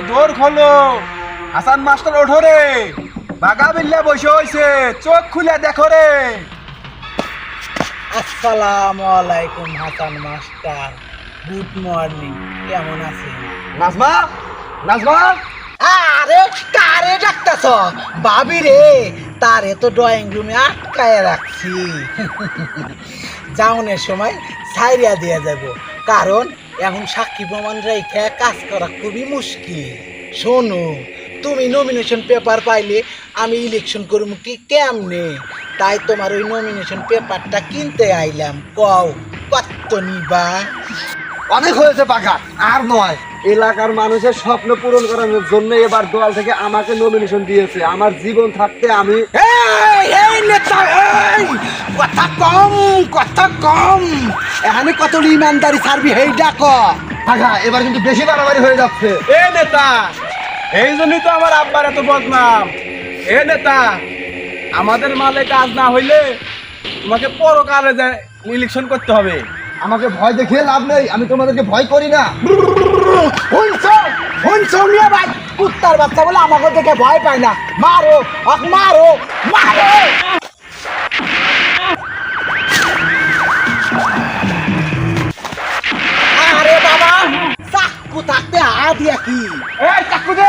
দৌড় খোলো। হাসান মাস্টার ওঠো রে, বাগা বিল্লা বসে হইছে, চোখ খুলে দেখো রে। আসসালামু আলাইকুম হাসান মাস্টার, গুড মর্নিং, কেমন আছেন? নাজমা, নাজমা, আরে কারে ডাকতাছ? ভাবি রে, তারে তো ড্রয়িং রুমে আটকায় রাখছি। যাওনের সময় সাইরিয়া দিয়ে যাব, কারণ এখন সাক্ষী প্রমাণ রেখে কাজ করা খুবই মুশকিল। শোনো, তুমি নমিনেশন পেপার পাইলে আমি ইলেকশন করব কি কেমনে? তাই তোমার ওই নমিনেশন পেপারটা কিনতে আইলাম। কও কত নিবা? অনেক হয়েছে পাকা, আর নয়। এলাকার মানুষের স্বপ্ন পূরণ করানোর জন্য এবার দল থেকে আমাকে নমিনেশন দিয়েছে। আমার জীবন থাকতে আমি এই নেতা, এই কথা কম এখানে কত ইমানদারি ছাড়বি, হেই ডাক। পাকা, এবার কিন্তু বেশি বাড়াবাড়ি হয়ে যাচ্ছে। এ নেতা, এই জন্যই তো আমার আব্বার এত বদনাম। এ নেতা, আমাদের মালে কাজ না হইলে তোমাকে পরকালে ইলেকশন করতে হবে। আমাকে ভয় দেখিয়ে লাভ নেই, আমি তোমাদেরকে ভয় করি না। শুনছো মিয়া ভাই, কুত্তার বাচ্চা বলে আমাকে দেখে ভয় পায় না। মারো মারো মারো। আরে বাবা, চাকু থাকতে হা দিয়া কি? এই চাকু দে।